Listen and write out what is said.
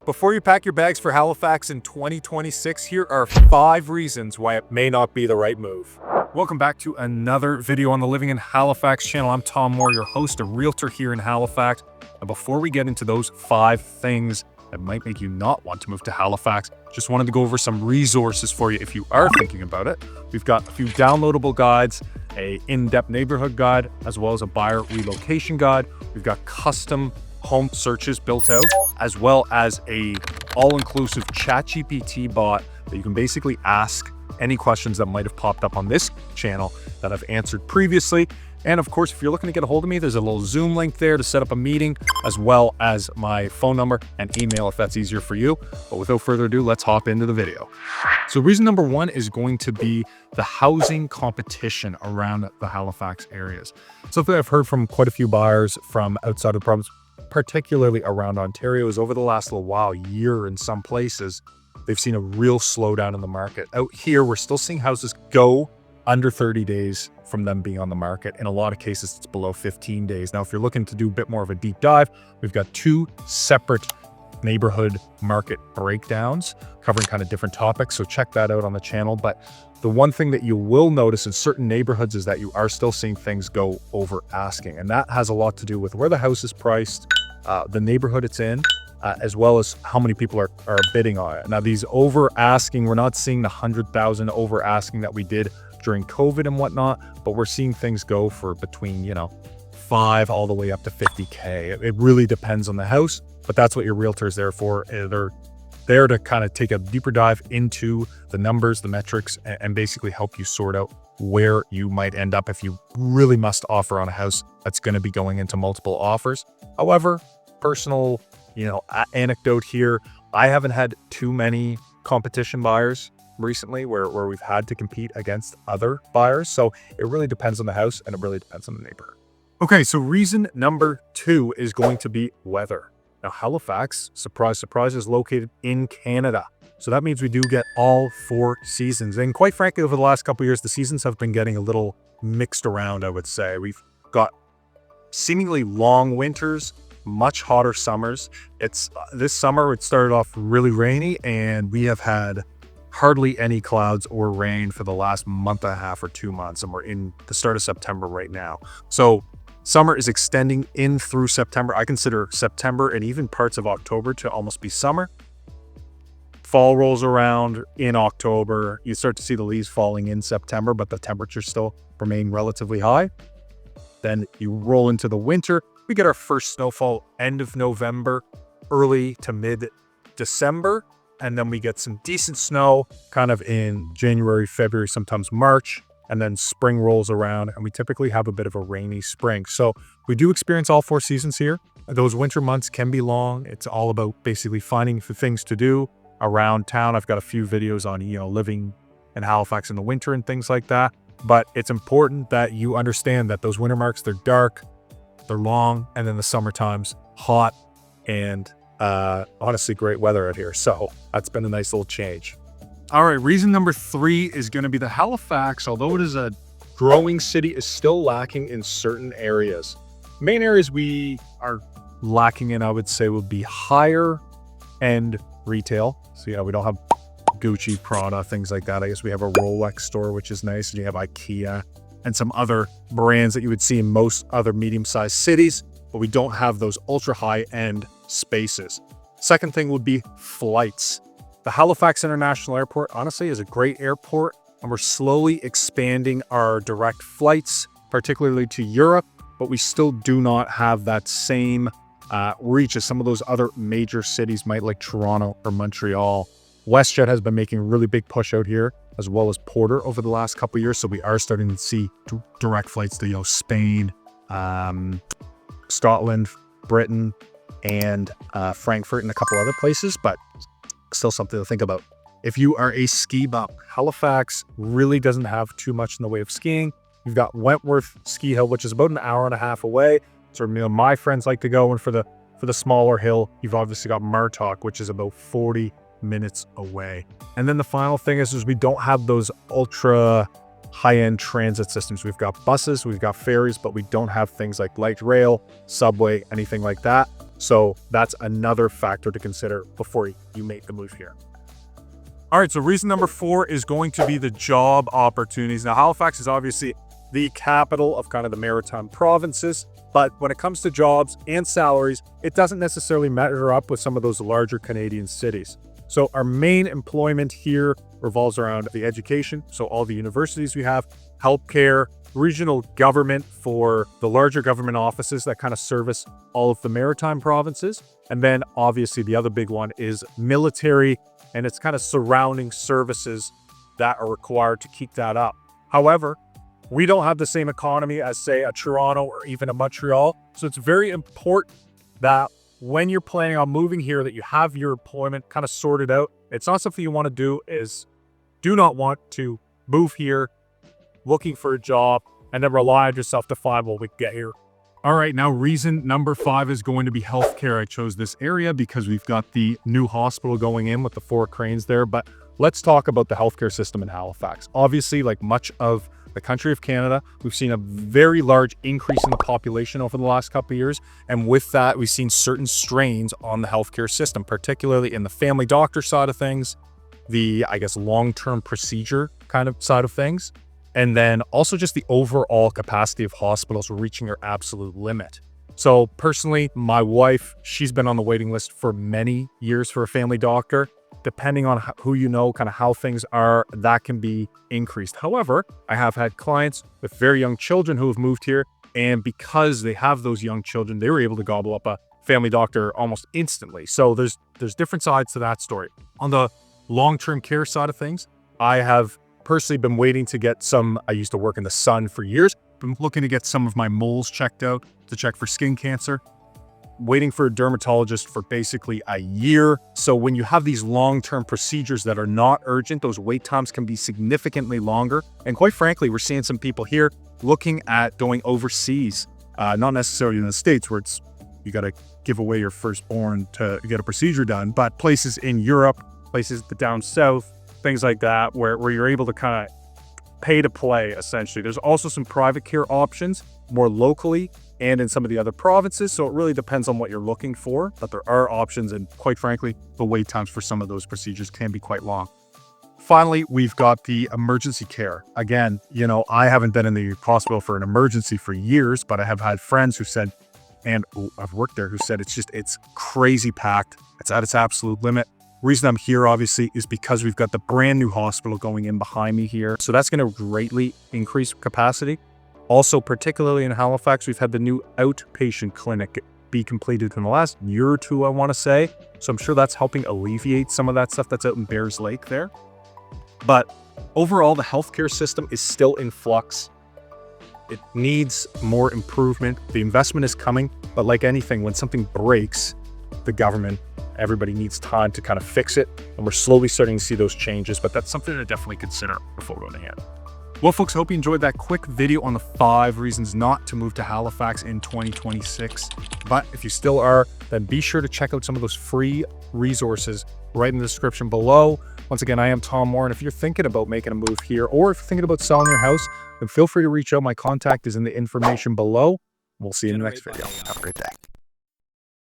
Before you pack your bags for Halifax in 2026, here are 5 reasons why it may not be the right move. Welcome back to another video on the Living in Halifax channel. I'm Tom Moore, your host, a realtor here in Halifax. And before we get into those 5 things that might make you not want to move to Halifax, just wanted to go over some resources for you if you are thinking about it. We've got a few downloadable guides, a in-depth neighborhood guide, as well as a buyer relocation guide. We've got custom home searches built out, as well as a all-inclusive ChatGPT bot that you can basically ask any questions that might have popped up on this channel that I've answered previously. And of course, if you're looking to get a hold of me, there's a little Zoom link there to set up a meeting, as well as my phone number and email if that's easier for you. But without further ado, let's hop into the video. So reason number 1 is going to be the housing competition around the Halifax areas. Something I've heard from quite a few buyers from outside of the province, particularly around Ontario, is over the last little while, year in some places, they've seen a real slowdown in the market. Out here, we're still seeing houses go under 30 days from them being on the market. In a lot of cases, it's below 15 days. Now, if you're looking to do a bit more of a deep dive, we've got 2 separate neighborhood market breakdowns covering kind of different topics. So check that out on the channel. But the one thing that you will notice in certain neighborhoods is that you are still seeing things go over asking. And that has a lot to do with where the house is priced, the neighborhood it's in, as well as how many people are bidding on it. Now, these over asking, we're not seeing the 100,000 over asking that we did during COVID and whatnot, but we're seeing things go for between, 5 all the way up to 50K. It really depends on the house, but that's what your realtor is there for. They're there to kind of take a deeper dive into the numbers, the metrics, and basically help you sort out where you might end up if you really must offer on a house that's going to be going into multiple offers. However, personal, anecdote here, I haven't had too many competition buyers recently where we've had to compete against other buyers. So it really depends on the house and it really depends on the neighborhood. Okay, so reason number 2 is going to be weather. Now, Halifax, surprise, surprise, is located in Canada. So that means we do get all 4 seasons. And quite frankly, over the last couple of years, the seasons have been getting a little mixed around, I would say. We've got seemingly long winters, much hotter summers. This summer, it started off really rainy, and we have had hardly any clouds or rain for the last month and a half or 2 months, and we're in the start of September right now. So summer is extending in through September. I consider September and even parts of October to almost be summer. Fall rolls around in October. You start to see the leaves falling in September, but the temperatures still remain relatively high. Then you roll into the winter. We get our first snowfall end of November, early to mid-December. And then we get some decent snow kind of in January, February, sometimes March. And then spring rolls around, and we typically have a bit of a rainy spring. So we do experience all 4 seasons here. Those winter months can be long. It's all about basically finding things to do around town. I've got a few videos on, living in Halifax in the winter and things like that. But it's important that you understand that those winter marks, they're dark, they're long, and then the summertime's hot and honestly great weather out here. So that's been a nice little change. All right, reason number 3 is going to be that Halifax, although it is a growing city, is still lacking in certain areas. Main areas we are lacking in, I would say, would be higher end retail. So we don't have Gucci, Prada, things like that. I guess we have a Rolex store, which is nice. And you have IKEA and some other brands that you would see in most other medium-sized cities, but we don't have those ultra high-end spaces. Second thing would be flights. The Halifax International Airport, honestly, is a great airport, and we're slowly expanding our direct flights, particularly to Europe, but we still do not have that same reach as some of those other major cities might, like Toronto or Montreal. WestJet has been making a really big push out here, as well as Porter over the last couple of years. So we are starting to see direct flights to Spain, Scotland, Britain, and Frankfurt, and a couple other places, but still something to think about. If you are a ski bum, Halifax really doesn't have too much in the way of skiing. You've got Wentworth Ski Hill, which is about an hour and a half away. So my friends like to go, and for the smaller hill, you've obviously got Martok, which is about 40 minutes away. And then the final thing is we don't have those ultra high-end transit systems. We've got buses, we've got ferries, but we don't have things like light rail, subway, anything like that. So that's another factor to consider before you make the move here. All right, so reason number 4 is going to be the job opportunities. Now, Halifax is obviously the capital of kind of the maritime provinces, but when it comes to jobs and salaries, it doesn't necessarily measure up with some of those larger Canadian cities. So our main employment here revolves around the education, so all the universities we have, healthcare, regional government for the larger government offices that kind of service all of the maritime provinces. And then obviously the other big one is military and its kind of surrounding services that are required to keep that up. However, we don't have the same economy as, say, a Toronto or even a Montreal. So it's very important that when you're planning on moving here, that you have your employment kind of sorted out. It's not something you want to do not want to move here looking for a job and then rely on yourself to find what we get here. All right, now reason number 5 is going to be healthcare. I chose this area because we've got the new hospital going in with the 4 cranes there, but let's talk about the healthcare system in Halifax. Obviously, like much of the country of Canada, we've seen a very large increase in the population over the last couple of years. And with that, we've seen certain strains on the healthcare system, particularly in the family doctor side of things, the, I guess, long-term procedure kind of side of things. And then also just the overall capacity of hospitals reaching their absolute limit. So personally, my wife, she's been on the waiting list for many years for a family doctor. Depending on who you know, kind of how things are, that can be increased. However, I have had clients with very young children who have moved here, and because they have those young children, they were able to gobble up a family doctor almost instantly. So there's different sides to that story. On the long-term care side of things, I have personally been waiting to get I used to work in the sun for years, been looking to get some of my moles checked out to check for skin cancer. Waiting for a dermatologist for basically a year. So when you have these long-term procedures that are not urgent, those wait times can be significantly longer. And quite frankly, we're seeing some people here looking at going overseas, not necessarily in the States where you got to give away your firstborn to get a procedure done, but places in Europe, places down south, things like that, where you're able to kind of pay to play, essentially. There's also some private care options more locally and in some of the other provinces. So it really depends on what you're looking for, but there are options. And quite frankly, the wait times for some of those procedures can be quite long. Finally, we've got the emergency care. Again, I haven't been in the hospital for an emergency for years, but I have had friends who said, and I've worked there, who said it's crazy packed. It's at its absolute limit. Reason I'm here, obviously, is because we've got the brand new hospital going in behind me here. So that's going to greatly increase capacity. Also, particularly in Halifax, we've had the new outpatient clinic be completed in the last year or two, I want to say. So I'm sure that's helping alleviate some of that stuff that's out in Bears Lake there. But overall, the healthcare system is still in flux. It needs more improvement. The investment is coming, but like anything, when something breaks, the government, everybody needs time to kind of fix it. And we're slowly starting to see those changes, but that's something to definitely consider before going ahead. Well, folks, hope you enjoyed that quick video on the 5 reasons not to move to Halifax in 2026. But if you still are, then be sure to check out some of those free resources right in the description below. Once again, I am Tom Moore, and if you're thinking about making a move here, or if you're thinking about selling your house, then feel free to reach out. My contact is in the information below. We'll see you in the next video. Have a great day.